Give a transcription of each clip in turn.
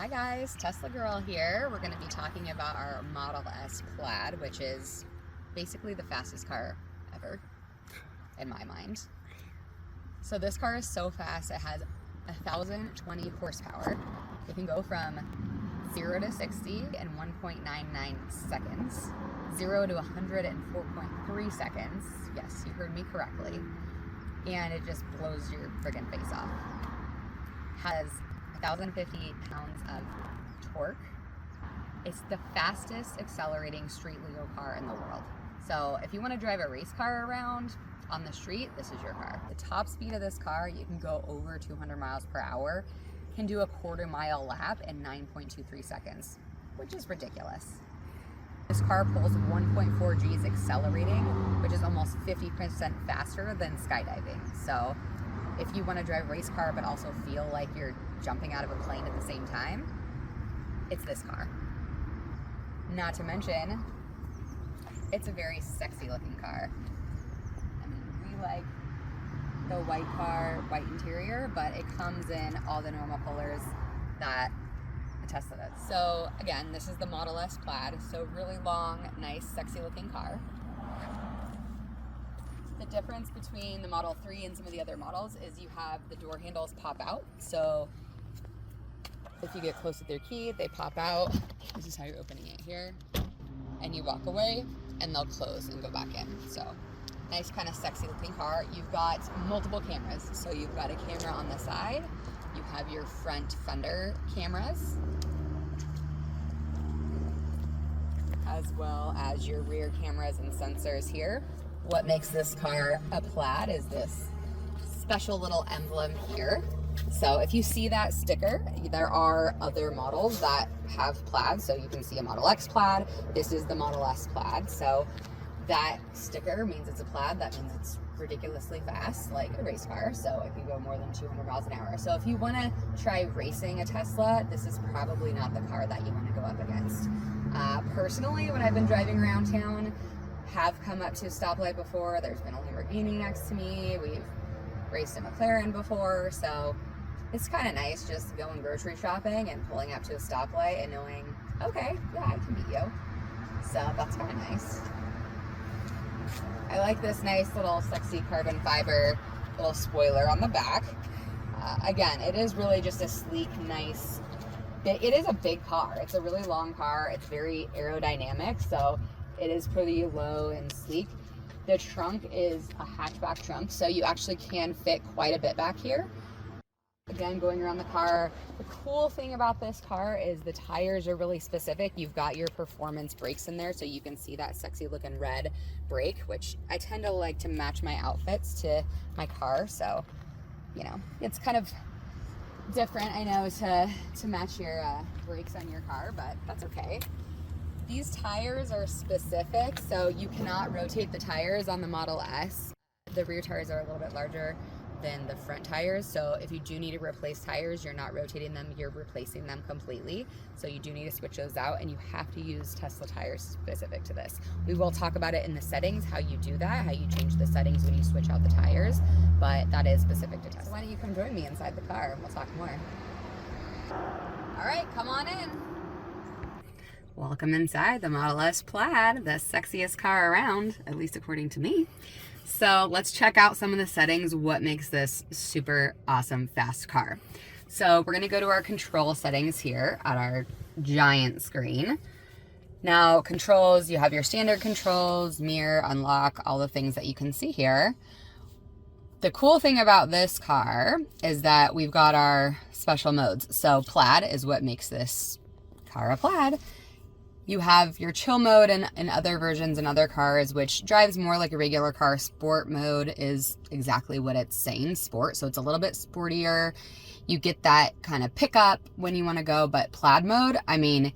Hi guys, Tesla Girl here. We're going to be talking about our Model S Plaid, which is basically the fastest car ever, in my mind. So this car is so fast, it has 1,020 horsepower. It can go from 0 to 60 in 1.99 seconds, 0 to 104.3 seconds. Yes, you heard me correctly. And it just blows your friggin' face off. Has 1,050 pounds of torque. It's the fastest accelerating street legal car in the world. So if you want to drive a race car around on the street, this is your car. The top speed of this car, you can go over 200 miles per hour, can do a quarter-mile lap in 9.23 seconds, which is ridiculous. This car pulls 1.4 Gs accelerating, which is almost 50% faster than skydiving. So if you want to drive a race car but also feel like you're jumping out of a plane at the same time, it's this car. Not to mention, it's a very sexy looking car. I mean, we like the white interior, but it comes in all the normal colors that the Tesla does. So again, this is the Model S Plaid, so really long, nice, sexy looking car. The difference between the Model 3 and some of the other models is you have the door handles pop out. So if you get close with your key, they pop out. This is how you're opening it here. And you walk away and they'll close and go back in. So nice kind of sexy looking car. You've got multiple cameras. So you've got a camera on the side. You have your front fender cameras, as well as your rear cameras and sensors here. What makes this car a Plaid is this special little emblem here. So if you see that sticker, there are other models that have Plaid. So you can see a Model X Plaid. This is the Model S Plaid. So that sticker means it's a Plaid. That means it's ridiculously fast, like a race car. So it can go more than 200 miles an hour. So if you want to try racing a Tesla, this is probably not the car that you want to go up against. Personally, when I've been driving around town, have come up to a stoplight before. There's been a Lamborghini next to me. We've raced a McLaren before. So it's kind of nice just going grocery shopping and pulling up to a stoplight and knowing, okay, yeah, I can beat you. So that's kind of nice. I like this nice little sexy carbon fiber little spoiler on the back. Again, it is really just a sleek, nice, it is a big car. It's a really long car. It's very aerodynamic. So it is pretty low and sleek. The trunk is a hatchback trunk, so you actually can fit quite a bit back here. Again, going around the car, the cool thing about this car is the tires are really specific. You've got your performance brakes in there, so you can see that sexy looking red brake, which I tend to like to match my outfits to my car. So, you know, it's kind of different, I know, to match your brakes on your car, but that's okay. These tires are specific, so you cannot rotate the tires on the Model S. The rear tires are a little bit larger than the front tires, so if you do need to replace tires, you're not rotating them, you're replacing them completely. So you do need to switch those out, and you have to use Tesla tires specific to this. We will talk about it in the settings, how you do that, how you change the settings when you switch out the tires, but that is specific to Tesla. So why don't you come join me inside the car and we'll talk more. All right, come on in. Welcome inside the Model S Plaid, the sexiest car around, at least according to me. So let's check out some of the settings, what makes this super awesome fast car. So we're gonna go to our control settings here at our giant screen. Now controls, you have your standard controls, mirror, unlock, all the things that you can see here. The cool thing about this car is that we've got our special modes. So Plaid is what makes this car a Plaid. You have your chill mode and other versions in other cars, which drives more like a regular car. Sport mode is exactly what it's saying, sport. So it's a little bit sportier. You get that kind of pickup when you want to go, but Plaid mode, I mean,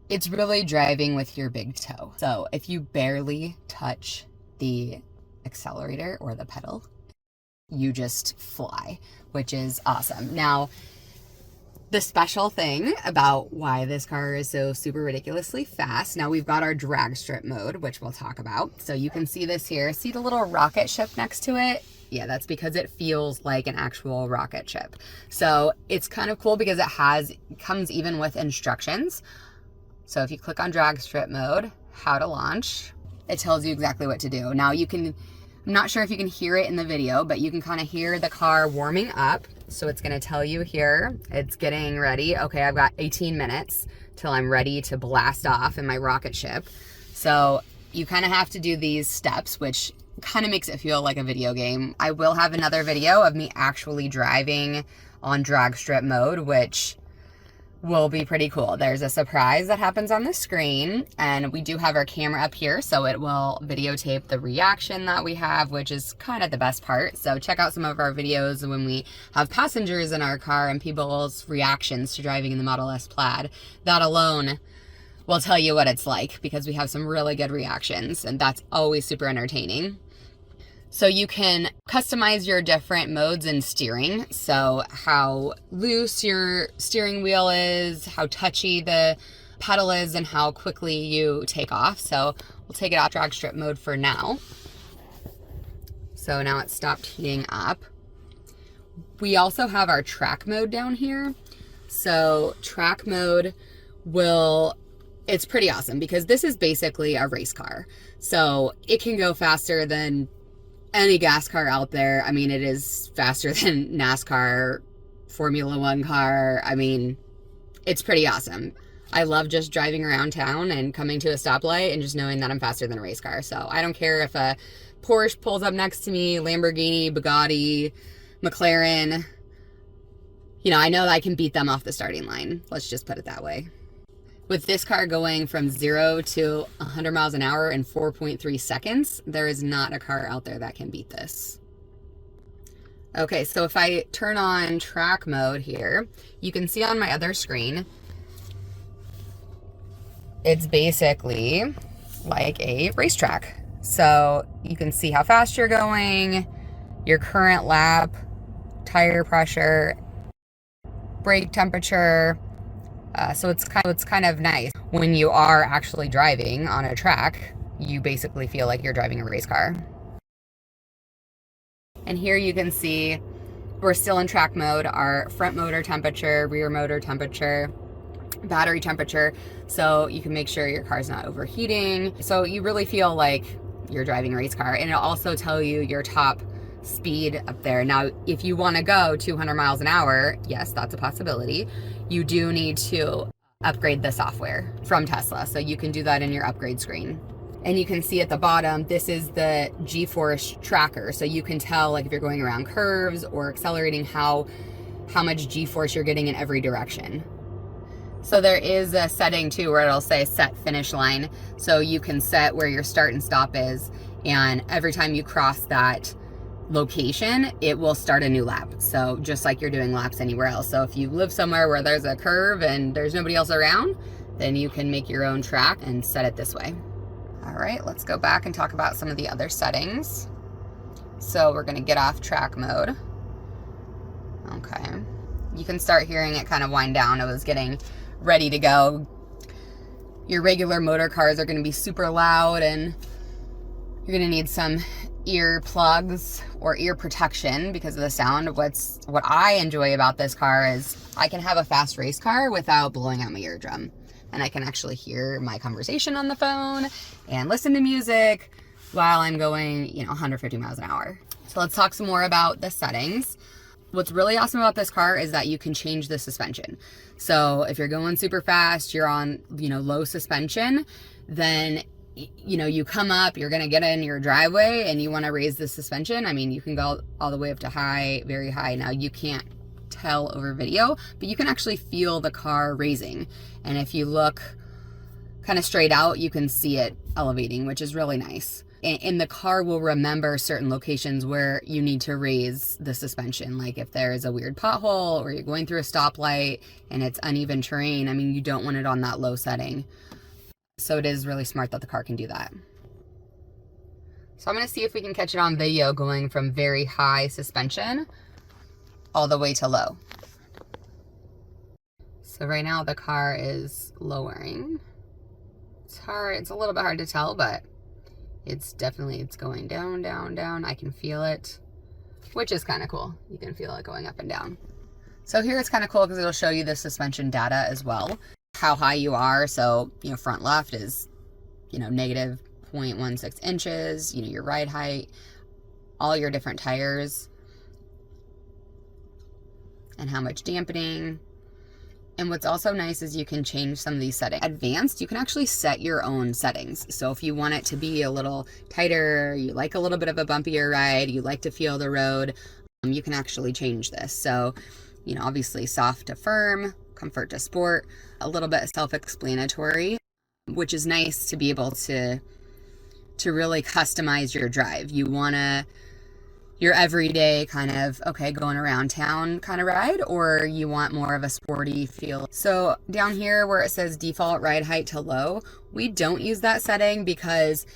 it's really driving with your big toe. So if you barely touch the accelerator or the pedal, you just fly, which is awesome. Now, the special thing about why this car is so super ridiculously fast, now we've got our drag strip mode, which we'll talk about. So you can see this here. See the little rocket ship next to it? Yeah, that's because it feels like an actual rocket ship. So it's kind of cool because it comes even with instructions. So if you click on drag strip mode, how to launch, it tells you exactly what to do. Now I'm not sure if you can hear it in the video, but you can kind of hear the car warming up. So it's gonna tell you here, it's getting ready. Okay, I've got 18 minutes till I'm ready to blast off in my rocket ship. So you kind of have to do these steps, which kind of makes it feel like a video game. I will have another video of me actually driving on drag strip mode, which will be pretty cool. There's a surprise that happens on the screen, and we do have our camera up here, so it will videotape the reaction that we have, which is kind of the best part. So check out some of our videos when we have passengers in our car and people's reactions to driving in the Model S Plaid. That alone will tell you what it's like, because we have some really good reactions, and that's always super entertaining. So you can customize your different modes in steering. So how loose your steering wheel is, how touchy the pedal is, and how quickly you take off. So we'll take it off drag strip mode for now. So now it's stopped heating up. We also have our track mode down here. So track mode it's pretty awesome because this is basically a race car. So it can go faster than any gas car out there. I mean, it is faster than NASCAR, Formula One car. I mean, it's pretty awesome. I love just driving around town and coming to a stoplight and just knowing that I'm faster than a race car. So I don't care if a Porsche pulls up next to me, Lamborghini, Bugatti, McLaren. You know, I know that I can beat them off the starting line. Let's just put it that way. With this car going from 0 to 100 miles an hour in 4.3 seconds, there is not a car out there that can beat this. Okay, so if I turn on track mode here, you can see on my other screen, it's basically like a racetrack. So you can see how fast you're going, your current lap, tire pressure, brake temperature. So it's kind of nice. When you are actually driving on a track, you basically feel like you're driving a race car. And here you can see we're still in track mode, our front motor temperature, rear motor temperature, battery temperature, so you can make sure your car's not overheating. So you really feel like you're driving a race car. And it'll also tell you your top speed up there. Now, if you want to go 200 miles an hour, yes, that's a possibility. You do need to upgrade the software from Tesla. So you can do that in your upgrade screen. And you can see at the bottom, this is the G-force tracker. So you can tell, like, if you're going around curves or accelerating, how much G-force you're getting in every direction. So there is a setting too where it'll say set finish line. So you can set where your start and stop is. And every time you cross that location, it will start a new lap. So just like you're doing laps anywhere else. So if you live somewhere where there's a curve and there's nobody else around, then you can make your own track and set it this way. All right, let's go back and talk about some of the other settings. So we're gonna get off track mode. Okay, you can start hearing it kind of wind down. It was getting ready to go. Your regular motor cars are gonna be super loud, and you're gonna need some ear plugs or ear protection because of the sound. What I enjoy about this car is I can have a fast race car without blowing out my eardrum, and I can actually hear my conversation on the phone and listen to music while I'm going, 150 miles an hour. So let's talk some more about the settings. What's really awesome about this car is that you can change the suspension. So if you're going super fast, you're on, low suspension, then you come up, you're gonna get in your driveway and you wanna raise the suspension. I mean, you can go all the way up to high, very high. Now you can't tell over video, but you can actually feel the car raising. And if you look kind of straight out, you can see it elevating, which is really nice. And the car will remember certain locations where you need to raise the suspension. Like if there is a weird pothole or you're going through a stoplight and it's uneven terrain, I mean, you don't want it on that low setting. So it is really smart that the car can do that. So I'm going to see if we can catch it on video going from very high suspension all the way to low. So right now the car is lowering. It's a little bit hard to tell, but it's going down, down, down. I can feel it. which is kind of cool. You can feel it going up and down. So here it's kind of cool because it'll show you the suspension data as well, how high you are. So, you know, front left is, you know, negative 0.16 inches, you know, your ride height, all your different tires, and how much dampening. And what's also nice is you can change some of these settings. Advanced, you can actually set your own settings. So if you want it to be a little tighter, you like a little bit of a bumpier ride, you like to feel the road, you can actually change this. So, you know, obviously soft to firm, comfort to sport, a little bit self-explanatory, which is nice to be able to really customize your drive. You want your everyday kind of, okay, going around town kind of ride, or you want more of a sporty feel. So down here where it says default ride height to low, we don't use that setting because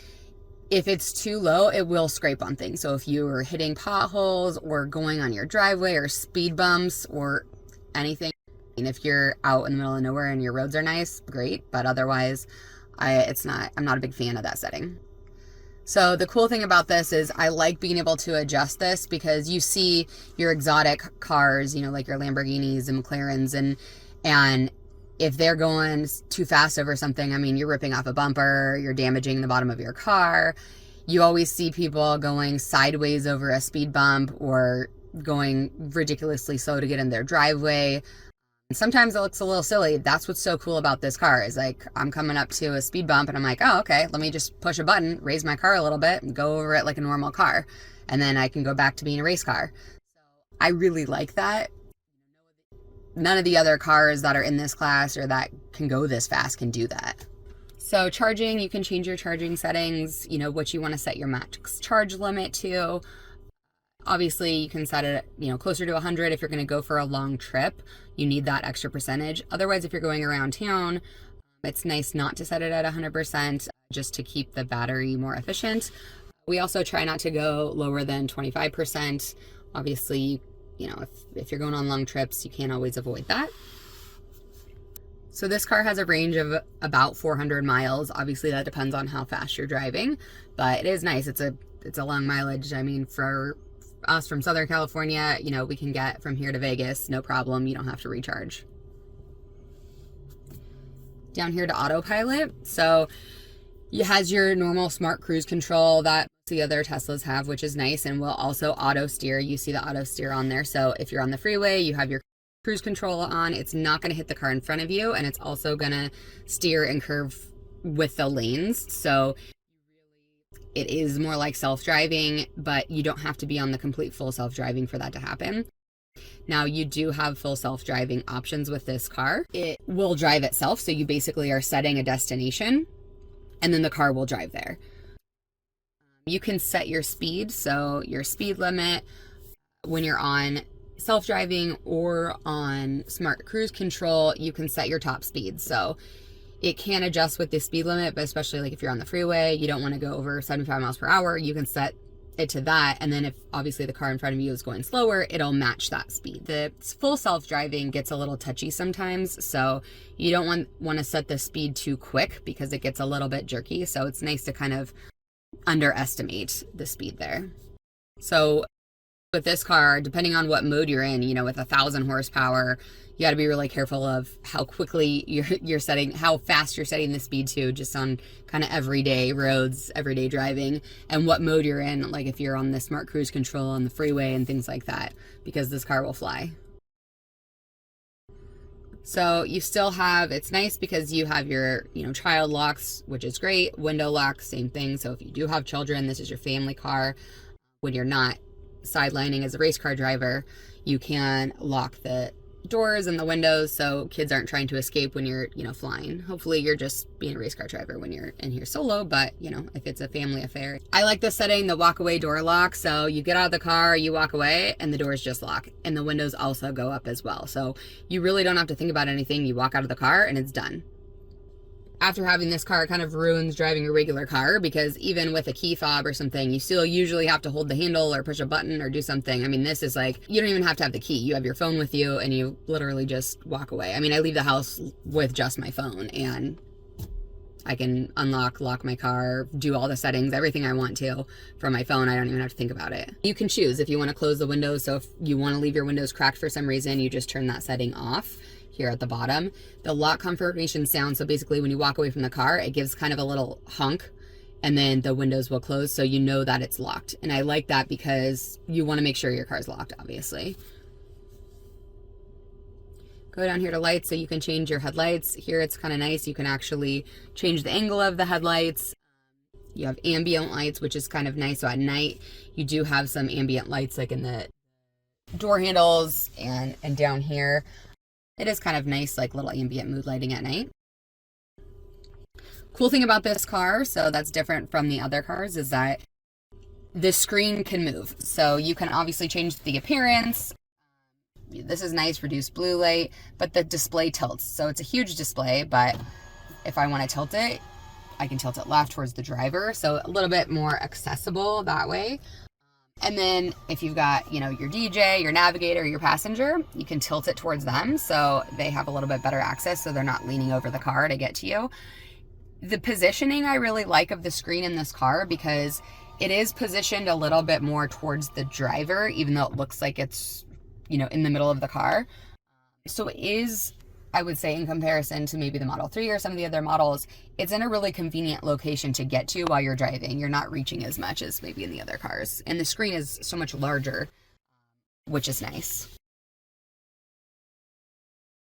if it's too low, it will scrape on things. So if you are hitting potholes or going on your driveway or speed bumps or anything, and if you're out in the middle of nowhere and your roads are nice, great. But otherwise, I'm not a big fan of that setting. So the cool thing about this is I like being able to adjust this because you see your exotic cars, you know, like your Lamborghinis and McLarens, and if they're going too fast over something, I mean, you're ripping off a bumper, you're damaging the bottom of your car. You always see people going sideways over a speed bump or going ridiculously slow to get in their driveway. Sometimes it looks a little silly. That's what's so cool about this car is like, I'm coming up to a speed bump and I'm like, oh, okay, let me just push a button, raise my car a little bit and go over it like a normal car. And then I can go back to being a race car. I really like that. None of the other cars that are in this class or that can go this fast can do that. So charging, you can change your charging settings, you know, what you want to set your max charge limit to. Obviously, you can set it, you know, closer to 100 if you're going to go for a long trip. You need that extra percentage. Otherwise, if you're going around town, it's nice not to set it at 100% just to keep the battery more efficient. We also try not to go lower than 25%. Obviously, you know, if you're going on long trips, you can't always avoid that. So this car has a range of about 400 miles. Obviously, that depends on how fast you're driving, but it is nice. It's a long mileage. I mean, for us from Southern California, you know, we can get from here to Vegas, no problem. You don't have to recharge. Down here to autopilot. So it has your normal smart cruise control that the other Teslas have, which is nice, and will also auto steer. You see the auto steer on there. So if you're on the freeway, you have your cruise control on. It's not going to hit the car in front of you, and it's also going to steer and curve with the lanes. So it is more like self-driving, but you don't have to be on the complete full self-driving for that to happen. Now, you do have full self-driving options with this car. It will drive itself, so you basically are setting a destination, and then the car will drive there. You can set your speed, so your speed limit when you're on self-driving or on smart cruise control, you can set your top speed. So it can adjust with the speed limit, but especially like if you're on the freeway, you don't want to go over 75 miles per hour, you can set it to that. And then if obviously the car in front of you is going slower, it'll match that speed. The full self-driving gets a little touchy sometimes, so you don't want to set the speed too quick because it gets a little bit jerky. So it's nice to kind of underestimate the speed there. So with this car, depending on what mode you're in, you know, with 1,000 horsepower, you got to be really careful of how quickly you're setting, how fast you're setting the speed to, just on kind of everyday roads, everyday driving, and what mode you're in, like if you're on the smart cruise control on the freeway and things like that, because this car will fly. So you still have, it's nice because you have your, you know, child locks, which is great. Window locks, same thing. So if you do have children, this is your family car. When you're not sidelining as a race car driver, you can lock the doors and the windows so kids aren't trying to escape when you're, you know, flying. Hopefully you're just being a race car driver when you're in here solo, but you know, if it's a family affair. I like this setting, the walk away door lock. So you get out of the car, you walk away, and the doors just lock, and the windows also go up as well. So you really don't have to think about anything. You walk out of the car and it's done. After having this car, it kind of ruins driving a regular car, because even with a key fob or something, you still usually have to hold the handle or push a button or do something. I mean, this is like, you don't even have to have the key. You have your phone with you and you literally just walk away. I mean, I leave the house with just my phone and I can unlock, lock my car, do all the settings, everything I want to from my phone. I don't even have to think about it. You can choose if you want to close the windows. So if you want to leave your windows cracked for some reason, you just turn that setting off here at the bottom. The lock confirmation sound, so basically when you walk away from the car, it gives kind of a little honk and then the windows will close so you know that it's locked. And I like that because you want to make sure your car's locked, obviously. Go down here to lights so you can change your headlights. Here it's kind of nice. You can actually change the angle of the headlights. You have ambient lights, which is kind of nice. So at night, you do have some ambient lights like in the door handles and down here. It is kind of nice, like little ambient mood lighting at night. Cool thing about this car, so that's different from the other cars, is that the screen can move. So you can obviously change the appearance. This is nice, reduced blue light, but the display tilts. So it's a huge display, but if I want to tilt it, I can tilt it left towards the driver. So a little bit more accessible that way. And then if you've got, your DJ, your navigator, your passenger, you can tilt it towards them. So they have a little bit better access. So they're not leaning over the car to get to you. The positioning I really like of the screen in this car because it is positioned a little bit more towards the driver, even though it looks like it's in the middle of the car. So it is, I would say, in comparison to maybe the Model 3 or some of the other models, it's in a really convenient location to get to while you're driving. You're not reaching as much as maybe in the other cars. And the screen is so much larger, which is nice.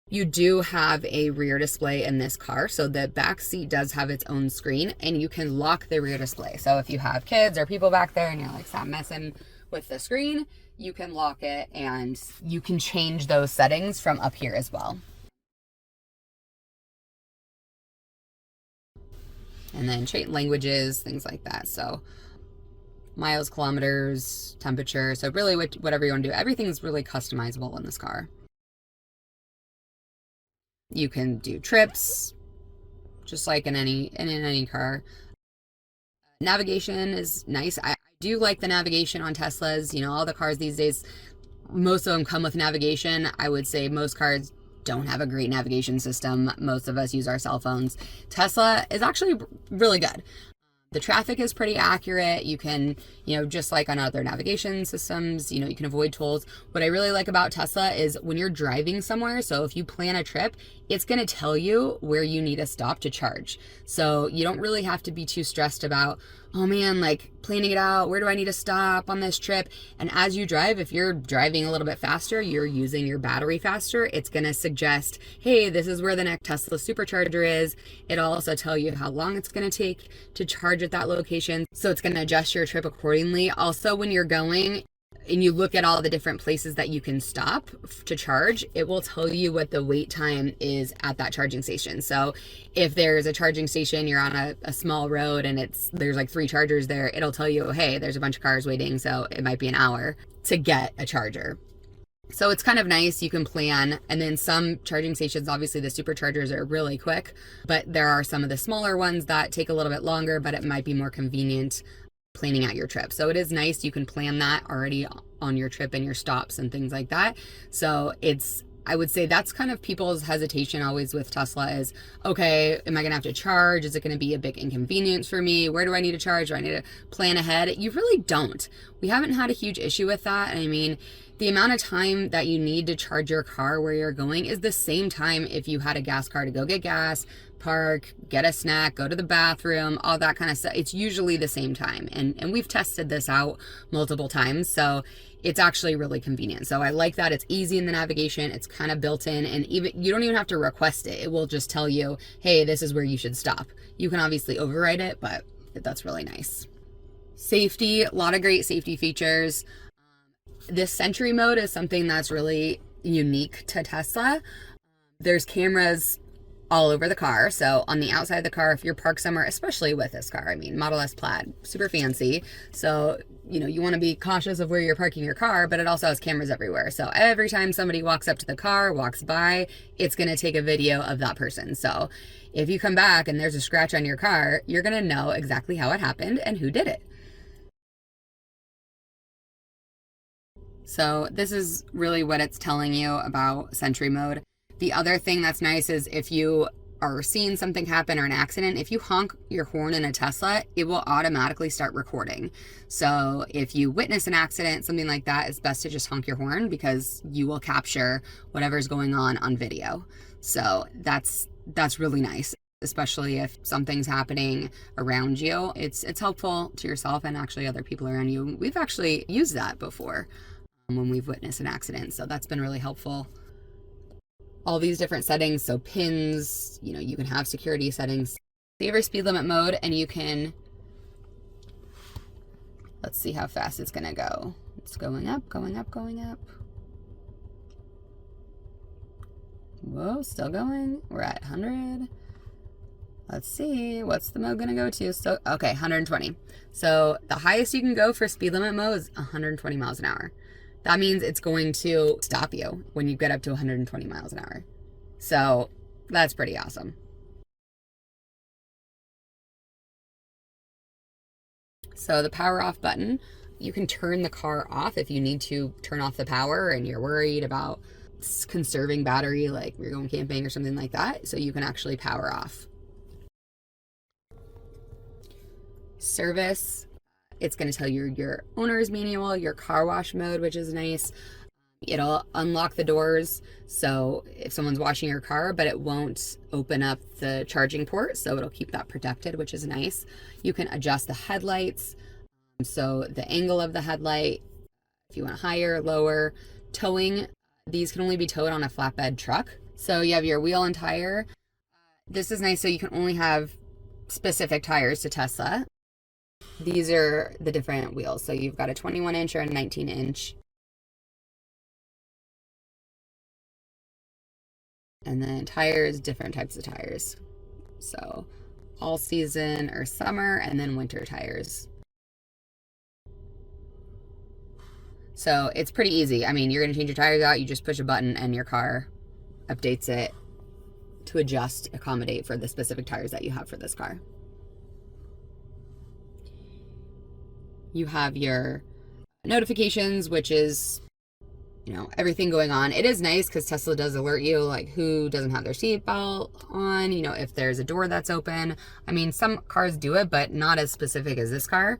You do have a rear display in this car. So the back seat does have its own screen and you can lock the rear display. So if you have kids or people back there and you're like, stop messing with the screen, you can lock it and you can change those settings from up here as well. And then change languages, things like that. So miles, kilometers, temperature. So really whatever you want to do. Everything's really customizable in this car. You can do trips, just like in any car. Navigation is nice. I do like the navigation on Teslas. All the cars these days, most of them come with navigation. I would say most cars don't have a great navigation system. Most of us use our cell phones. Tesla is actually really good. The traffic is pretty accurate. You can, just like on other navigation systems, you can avoid tolls. What I really like about Tesla is when you're driving somewhere, so if you plan a trip, it's going to tell you where you need to stop to charge. So you don't really have to be too stressed about, oh man, like planning it out, where do I need to stop on this trip? And as you drive, if you're driving a little bit faster, you're using your battery faster, it's going to suggest, hey, this is where the next Tesla supercharger is. It'll also tell you how long it's going to take to charge at that location. So it's going to adjust your trip accordingly. Also, when you're going and you look at all the different places that you can stop to charge, it will tell you what the wait time is at that charging station. So if there's a charging station, you're on a small road and there's like 3 chargers there, it'll tell you, hey, there's a bunch of cars waiting, so it might be an hour to get a charger. So it's kind of nice. You can plan. And then some charging stations, obviously the superchargers are really quick, but there are some of the smaller ones that take a little bit longer, but it might be more convenient planning out your trip. So it is nice. You can plan that already on your trip and your stops and things like that. So I would say that's kind of people's hesitation always with Tesla is, okay, am I going to have to charge? Is it going to be a big inconvenience for me? Where do I need to charge? Do I need to plan ahead? You really don't. We haven't had a huge issue with that. I mean, the amount of time that you need to charge your car where you're going is the same time if you had a gas car to go get gas, park, get a snack, go to the bathroom, all that kind of stuff. It's usually the same time. And we've tested this out multiple times. So it's actually really convenient. So I like that. It's easy in the navigation. It's kind of built in, and you don't even have to request it. It will just tell you, hey, this is where you should stop. You can obviously override it, but that's really nice. Safety, a lot of great safety features. This Sentry mode is something that's really unique to Tesla. There's cameras all over the car. So on the outside of the car, if you're parked somewhere, especially with this car, I mean, Model S Plaid, super fancy. So, you want to be cautious of where you're parking your car, but it also has cameras everywhere. So every time somebody walks up to the car, walks by, it's going to take a video of that person. So if you come back and there's a scratch on your car, you're going to know exactly how it happened and who did it. So this is really what it's telling you about Sentry mode. The other thing that's nice is if you are seeing something happen or an accident, if you honk your horn in a Tesla, it will automatically start recording. So if you witness an accident, something like that, it's best to just honk your horn because you will capture whatever's going on video. So that's really nice, especially if something's happening around you. It's helpful to yourself and actually other people around you. We've actually used that before when we've witnessed an accident, so that's been really helpful. All these different settings, so pins, you know, you can have security settings. Save your speed limit mode, and you can, let's see how fast it's gonna go. It's going up, going up, going up. Whoa, still going. We're at 100. Let's see, what's the mode gonna go to? So, okay, 120. So the highest you can go for speed limit mode is 120 miles an hour. That means it's going to stop you when you get up to 120 miles an hour. So that's pretty awesome. So the power off button, you can turn the car off if you need to turn off the power and you're worried about conserving battery, like you're going camping or something like that. So you can actually power off. Service, it's going to tell you your owner's manual, your car wash mode, which is nice. It'll unlock the doors, so if someone's washing your car, but it won't open up the charging port, so it'll keep that protected, which is nice. You can adjust the headlights, so the angle of the headlight, if you want higher, lower. Towing, these can only be towed on a flatbed truck. So you have your wheel and tire. This is nice, so you can only have specific tires to Tesla. These are the different wheels. So you've got a 21 inch or a 19 inch. And then tires, different types of tires. So all season or summer, and then winter tires. So it's pretty easy. I mean, you're going to change your tires out, you just push a button and your car updates it to adjust, accommodate for the specific tires that you have for this car. You have your notifications, which is, you know, everything going on. It is nice because Tesla does alert you, like who doesn't have their seatbelt on, you know, if there's a door that's open. I mean, some cars do it, but not as specific as this car.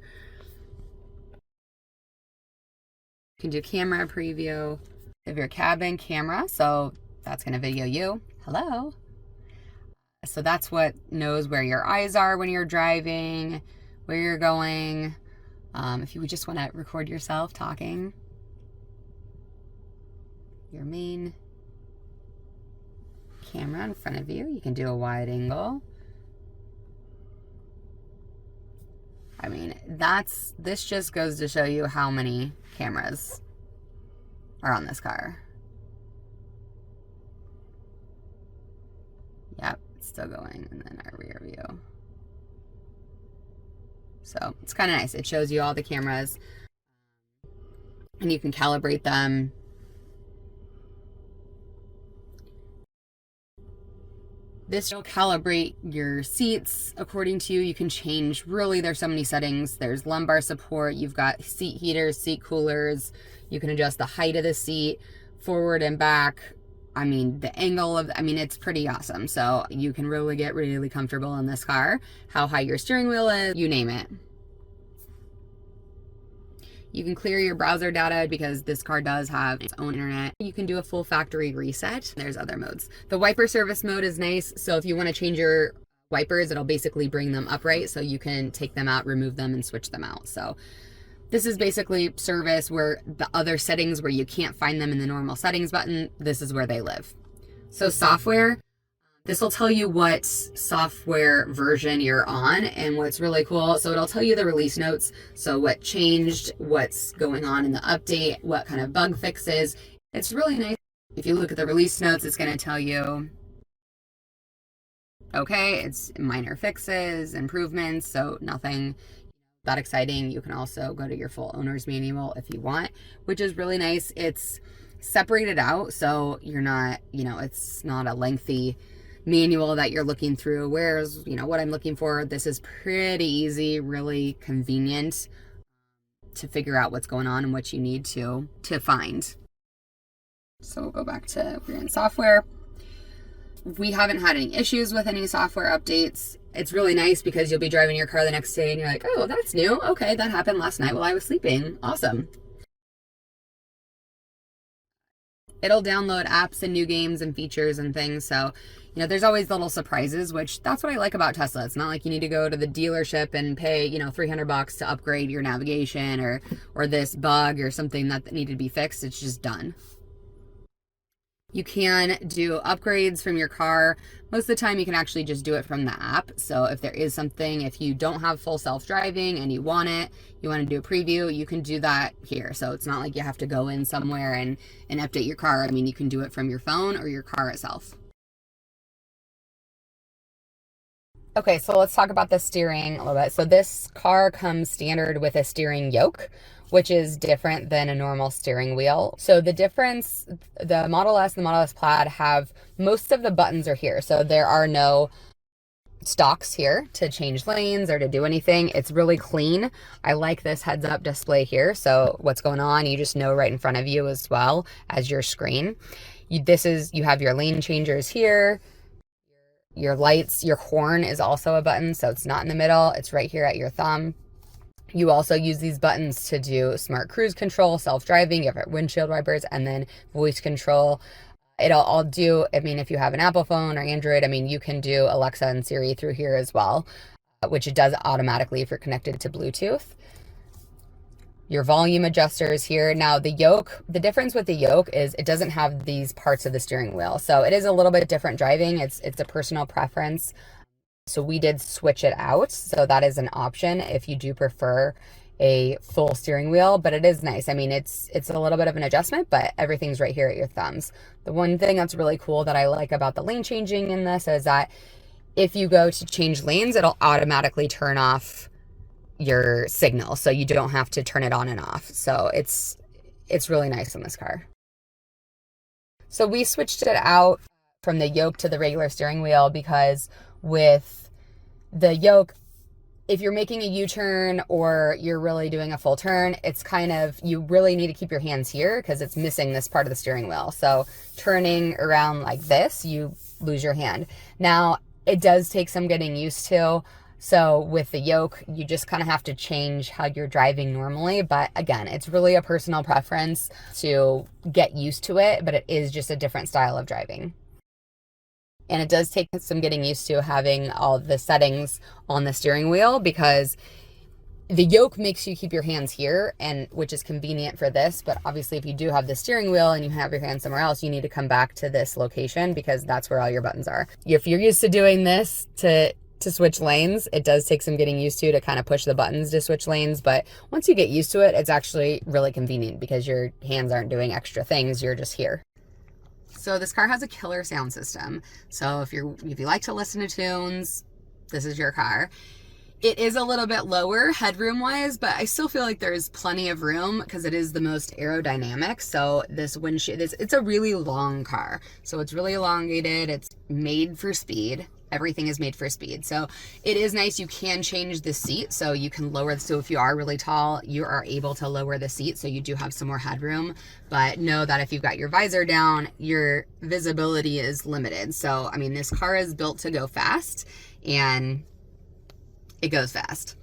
You can do camera preview of your cabin camera. So that's going to video you. Hello. So that's what knows where your eyes are when you're driving, where you're going. If you would just want to record yourself talking, your main camera in front of you, you can do a wide angle. I mean, this just goes to show you how many cameras are on this car. Yep, it's still going, and then our rear view. So it's kind of nice. It shows you all the cameras and you can calibrate them. This will calibrate your seats according to you. You can change, really, there's so many settings. There's lumbar support. You've got seat heaters, seat coolers. You can adjust the height of the seat, forward and back. I mean, the angle of, I mean, it's pretty awesome. So you can really get really comfortable in this car. How high your steering wheel is, you name it. You can clear your browser data because this car does have its own internet. You can do a full factory reset. There's other modes. The wiper service mode is nice. So if you want to change your wipers, it'll basically bring them upright so you can take them out, remove them, and switch them out. So this is basically service where the other settings where you can't find them in the normal settings button, this is where they live. So software, this will tell you what software version you're on and what's really cool. So it'll tell you the release notes. So what changed, what's going on in the update, what kind of bug fixes. It's really nice. If you look at the release notes, it's going to tell you, okay, it's minor fixes, improvements, so nothing that exciting. You can also go to your full owner's manual if you want, which is really nice. It's separated out, so you're not, you know, it's not a lengthy manual that you're looking through. Whereas, you know, what I'm looking for, this is pretty easy, really convenient to figure out what's going on and what you need to find. So we'll go back to, we're in software. We haven't had any issues with any software updates. It's really nice because you'll be driving your car the next day and you're like, oh, that's new. Okay, that happened last night while I was sleeping. Awesome. It'll download apps and new games and features and things. So, you know, there's always little surprises, which that's what I like about Tesla. It's not like you need to go to the dealership and pay, you know, $300 to upgrade your navigation or this bug or something that needed to be fixed. It's just done. You can do upgrades from your car. Most of the time you can actually just do it from the app. So if there is something, if you don't have full self-driving and you want it, you want to do a preview, you can do that here. So it's not like you have to go in somewhere and update your car. I mean, you can do it from your phone or your car itself. Okay, so let's talk about the steering a little bit. So this car comes standard with a steering yoke, which is different than a normal steering wheel. So the difference, the Model S and the Model S Plaid have, most of the buttons are here. So there are no stalks here to change lanes or to do anything. It's really clean. I like this heads up display here. So what's going on, you just know right in front of you as well as your screen. You have your lane changers here. Your lights, your horn is also a button. So it's not in the middle. It's right here at your thumb. You also use these buttons to do smart cruise control, self-driving, you have windshield wipers, and then voice control. It'll all do, I mean, if you have an Apple phone or Android, I mean, you can do Alexa and Siri through here as well, which it does automatically if you're connected to Bluetooth. Your volume adjusters here. Now the yoke, the difference with the yoke is it doesn't have these parts of the steering wheel. So it is a little bit different driving. It's a personal preference. So we did switch it out. So that is an option if you do prefer a full steering wheel, but it is nice. I mean, it's a little bit of an adjustment, but everything's right here at your thumbs. The one thing that's really cool that I like about the lane changing in this is that if you go to change lanes, it'll automatically turn off your signal. So you don't have to turn it on and off. So it's really nice in this car. So we switched it out from the yoke to the regular steering wheel because with the yoke, if you're making a U-turn or you're really doing a full turn, it's kind of, you really need to keep your hands here because it's missing this part of the steering wheel. So turning around like this, you lose your hand. Now, it does take some getting used to. So with the yoke, you just kind of have to change how you're driving normally. But again, it's really a personal preference to get used to it, but it is just a different style of driving. And it does take some getting used to having all the settings on the steering wheel because the yoke makes you keep your hands here, and which is convenient for this. But obviously if you do have the steering wheel and you have your hands somewhere else, you need to come back to this location because that's where all your buttons are. If you're used to doing this to switch lanes, it does take some getting used to kind of push the buttons to switch lanes. But once you get used to it, it's actually really convenient because your hands aren't doing extra things. You're just here. So this car has a killer sound system. So if you like to listen to tunes, this is your car. It is a little bit lower headroom wise, but I still feel like there's plenty of room because it is the most aerodynamic. So this windshield, it's a really long car. So it's really elongated. It's made for speed. Everything is made for speed. So it is nice. You can change the seat. So you can lower. So if you are really tall, you are able to lower the seat. So you do have some more headroom, but know that if you've got your visor down, your visibility is limited. So, I mean, this car is built to go fast and it goes fast.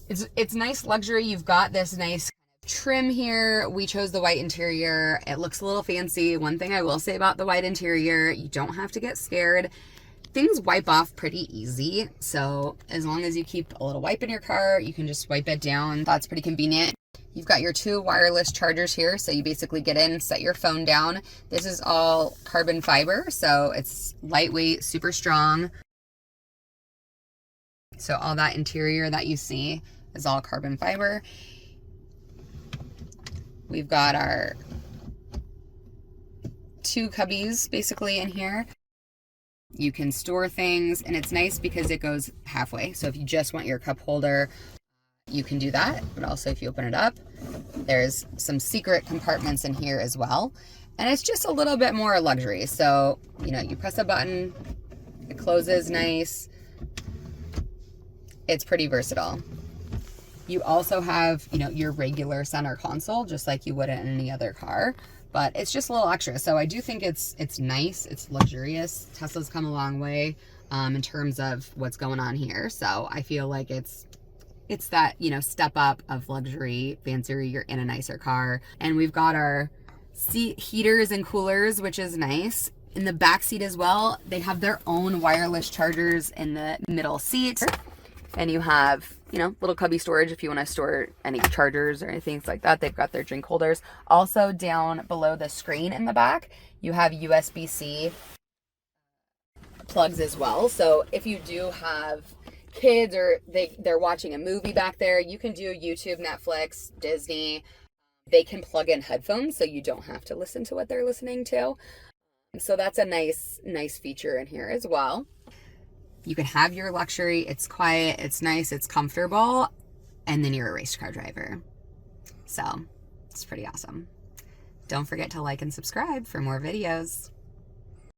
It's nice luxury. You've got this nice trim here. We chose the white interior. It looks a little fancy. One thing I will say about the white interior, you don't have to get scared. Things wipe off pretty easy. So as long as you keep a little wipe in your car, you can just wipe it down. That's pretty convenient. You've got your 2 wireless chargers here. So you basically get in, set your phone down. This is all carbon fiber. So it's lightweight, super strong. So all that interior that you see is all carbon fiber. We've got our 2 cubbies basically in here. You can store things, and it's nice because it goes halfway. So if you just want your cup holder, you can do that. But also if you open it up, there's some secret compartments in here as well. And it's just a little bit more luxury. So, you know, you press a button, it closes nice. It's pretty versatile. You also have, you know, your regular center console, just like you would in any other car, but it's just a little extra. So I do think it's nice, it's luxurious. Tesla's come a long way in terms of what's going on here. So I feel like it's that, you know, step up of luxury, fancier, you're in a nicer car. And we've got our seat heaters and coolers, which is nice. In the back seat as well, they have their own wireless chargers in the middle seat. And you have, you know, little cubby storage if you want to store any chargers or anything like that. They've got their drink holders. Also down below the screen in the back, you have USB-C plugs as well. So if you do have kids or they're watching a movie back there, you can do YouTube, Netflix, Disney. They can plug in headphones so you don't have to listen to what they're listening to. So that's a nice feature in here as well. You can have your luxury, it's quiet, it's nice, it's comfortable, and then you're a race car driver. So it's pretty awesome. Don't forget to like and subscribe for more videos.